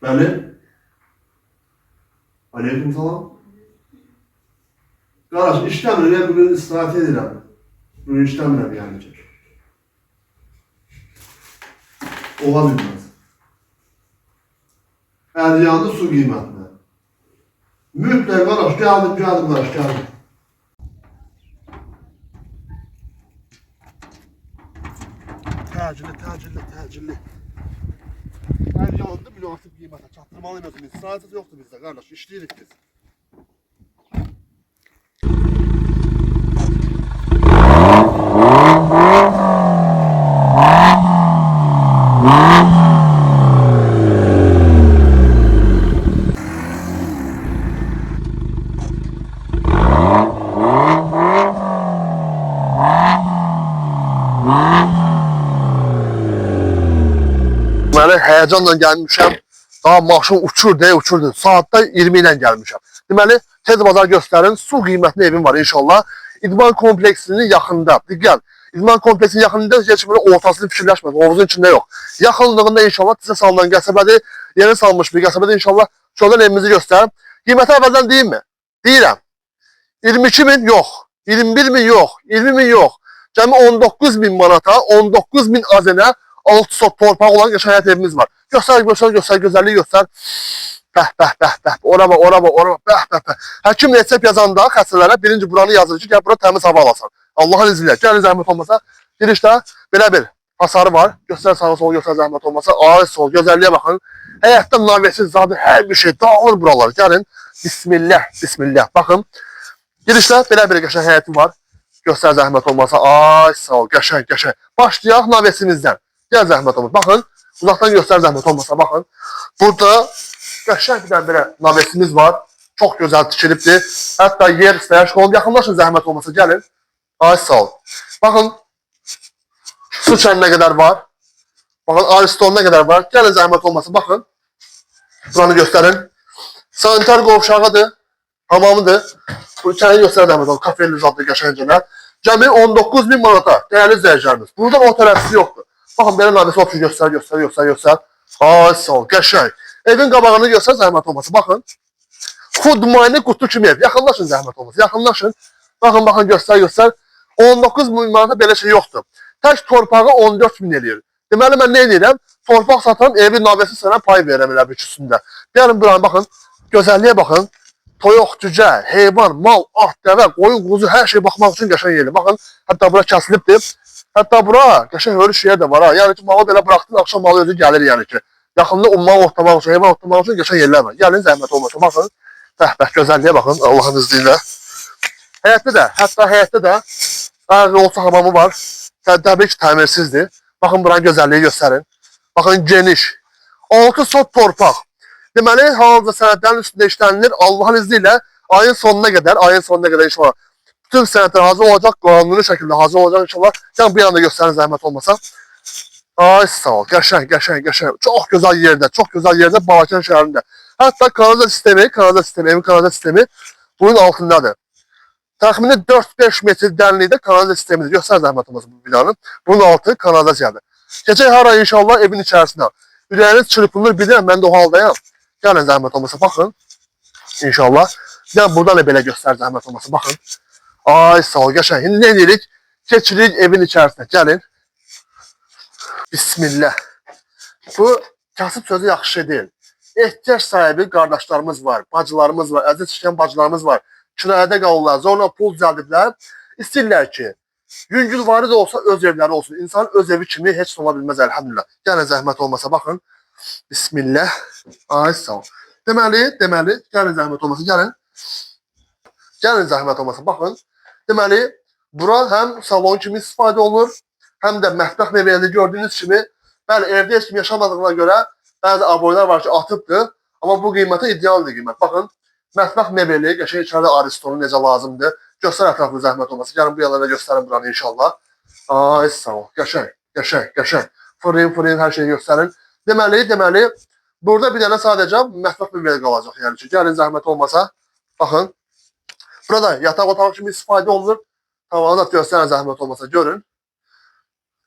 Bəli. Aleyküm salam. Qardaş, işləmirəm, bugün istirahət edirəm. Bugün işləmirəm yəni ki. Ola bilməz. Ədyanlı su qiymətinə. Mütləq qardaş, gəldim qardaş, gəldim. Təcilli. Ədyanlı münasib qiymətə çatdırmalıyıq özümüz. İstirahət yoxdur bizdə qardaş, işləyirik biz. Deməli, həyəcanla gəlmişəm. Daha maşın uçurdu. Saatda 20 ilə gəlmişəm. Deməli, tez bazar göstərin. Su qiymətli evim var inşallah. İdman kompleksinin yaxında. Diqqət. İdman kompleksinin yaxında heç bir ortasını fikirləşməz. Hovuzun içində yox. Yaxınlığında inşallah sizə salınan qəsəbədir. Yeni salınmış bir qəsəbədir inşallah. Şuradan evimizi göstərim. Qiyməti əvvəldən deyim mi? Deyirəm. 22 min yox. 21 min yox. 20 min yox. Cəmi 19 min manata, 19 min azənə 6 sot torpaq olan yaşayat evimiz var. Göstər, gözəlliyi göstər. Bəh. Ora bax, bəh. Həkim resept yazanda xəstələrə birinci buranı yazır ki, gəl bura təmiz hava alasan. Allahın izniyle. Gəlin zəhmət olmasa, girişdə belə bir hasarı var. Göstər sağa sol, göstər zəhmət olmasa. Ağız sol, gözəlliyə baxın. Həyatda navesiz zadı hər bir şey dağılır buralar. Gəlin. Bismillah. Baxın. Girişdə belə bir qəşəng həyəti var. Göstər zəhmət olmasa. Ay sağ ol, qəşəng. Başlayaq navesimizdən. Gəl zəhmət olmasa. Baxın. Uzaqdan göstər zəhmət olmasa. Baxın. Burada qəşəng bir belə navesimiz var. Çox gözəl tikilibdir. Hətta yer istəyər şkolun yaxınlaşın zəhmət olmasa. Gəlin. Ay sağ ol. Baxın. Su çəninə qədər var. Baxın. Aristonuna qədər var. Gəlin zəhmət olmasa. Baxın. Buranı göstərin. Sanitar qovşağıdır. Hamamıdır. Bu çəni göstər zəhmət olmasa. Kafenin zadlı qəşəngcələr. Cəmi 19 min manata. Dəyərli izləyicilərimiz. Burada o tərəfsi yoxdur. Baxın, belə navesi opsiyon göstər. Ay sağ ol, qəşəng. Evin qabağını göstər zəhmət olmasa. Baxın. Food mine qutu kimi ev. Yaxınlaşın zəhmət olmasa. Yaxınlaşın. Baxın, göstər. 19 min manata belə şey yoxdur. Tək torpağı 14 min eləyir. Deməli, mən nə edirəm? Torpaq satıram, evin navesi sənə pay verəm elə bir üstündə. Gəlin buranı baxın. Gözəlliyə baxın. Toyuq, cücə, heyvan, mal, at, dəvə, qoyun, quzu, hər şey baxmaq üçün qəşəng yerdir. Baxın, hətta bura kəsilibdir. Hətta bura qəşəng hörüş yer də var ha. Yəni ki, malı belə buraxdın, axşam malı özü gəlir yəni ki. Yaxında mal otlamaq üçün, heyvan otlamaq üçün qəşəng yerlər var. Gəlin zəhmət olmasa, baxın. Bəh, gözəlliyə baxın, Allahın izniyle. Həyətdə də olsa hamamı var. Təbii ki, təmirsizdir. Baxın, buranın gözəlliyi göstərin. Baxın, geniş. 6 sot torpaq. Deməli, hal-hazırda sənədlərin üstündə işlənilir. Allahın izniyle ayın sonuna qədər inşallah. Bütün sənədlər hazır olacaq, qanuni şəkildə hazır olacaq inşallah. Yəni, bir anda göstərin zəhmət olmasa. Ay sağ ol, qəşəng. Çox gözəl yerdə Balakən şəhərində. Hətta evin kanalizasiya sistemi bunun altındadır. Təxmini 4-5 metr dənlikdə kanalizasiya sistemidir. Göstər zəhmət olmasa bu binanın. Bunun altı kanalizasiyadır. Keçək hara inşallah evin içərisinə. Ürəyiniz çırpınır, bilirəm, mən də o haldayam. Gəlin zəhmət olmasa, baxın. İnşallah. Yəni, buradan da belə göstər zəhmət olmasa, baxın. Ay sağ ol, qəşəng. İndi nə edirik? Keçirik evin içərisinə. Gəlin. Bismillah. Bu kasıb sözü yaxşı şey deyil. Ehtiyac sahibi qardaşlarımız var, bacılarımız var, əziz çəkən bacılarımız var. Kirayədə qalırlar, zorla pul düzəldiblər. İstəyirlər ki, yüngülvari də olsa öz evləri olsun. İnsanın öz evi kimi heç ola bilməz, əlhamdülillah. Gəlin zəhmət olmasa, baxın. Bismillah. Ay sağ ol. Deməli, gəlin zəhmət olmasa, gəlin. Gəlin zəhmət olmasa, baxın. Deməli, bura həm salon kimi istifadə olunur, həm də mətbəx mebelini gördüyünüz kimi, bəli, evdə heç kim yaşamadığına görə bəzi abonelər var ki, atıbdır, amma bu qiymətə idealdır qiymət. Baxın, mətbəx mebeli, qəşəng içəridə aristonu necə lazımdır. Göstər ətraflı zəhmət olmasa. Gəlin bu yerlərdə göstərin buranı inşallah. Ay sağ ol, qəşəng. Fırın, hər şeyi göstərin. Deməli, burada bir dənə sadəcə mətbəx mebeli qalacaq. Yəni ki, gəlin zəhmət olmasa, baxın. Burada yataq otağı kimi istifadə olunur. Tavanı da göstərin zəhmət olmasa, görün.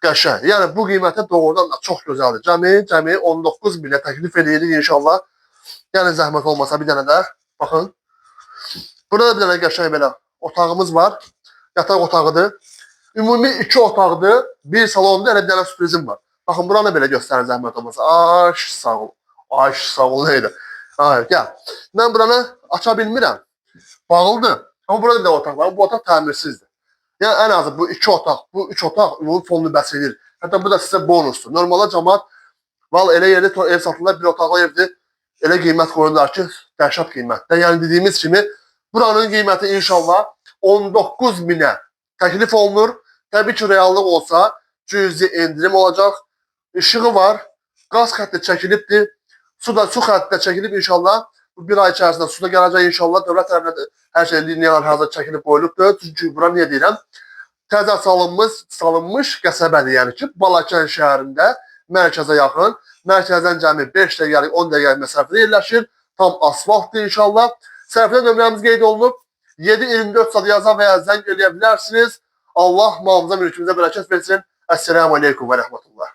Qəşəng. Yəni bu qiymətə doğrudan da çox gözəldir. Cəmi 19 minə təklif edirik inşallah. Yəni zəhmət olmasa bir dənə də baxın. Burada da bir dənə qəşəng belə otağımız var. Yataq otağıdır. Ümumi 2 otaqdır. Bir salonda elə bir dənə sürprizim var. Baxın buranı belə göstərin zəhmət olmasa. Ay sağ ol. Ay sağ ol neydi? Ay gəl. Mən buranı aça bilmirəm. Bağlıdır. Amma burada bir də otaq var. Bu otaq təmirsizdir. Yəni ən azı bu 2 otaq, bu 3 otaq ümumi fonunu bəs edir. Hətta bu da sizə bonusdur. Normalda cəmaət elə yerdə ev satırlar, bir otaqlı evdir. Elə qiymət qoyurlar ki, dəhşət qiymətdə. Yəni dediyimiz kimi buranın qiyməti inşallah 19 minə təklif olunur. Təbii ki, reallıq olsa cüzi endirim olacaq. İşığı var. Qaz xətti çəkilibdir. Su xətti də çəkilib inşallah. Bu bir ay içərisində su da gələcək inşallah. Dövlət tərəfindən hər şey liniyalar hazır çəkilib qoyulubdur. Çünki bura niyə deyirəm? Təzə salınmış qəsəbədir. Yəni ki, Balakən şəhərində mərkəzə yaxın. Mərkəzdən cəmi 5 dəqiqəlik, 10 dəqiqəlik məsafədə yerləşir. Tam asfaltdır inşallah. Səhifədə nömrəmiz qeyd olunub. 7-24 saat yaza və ya zəng edə bilərsiniz. Allah muhafaza mülkümüzə bərəkət versin. Əssəlamu aleykum və rəhmətullah.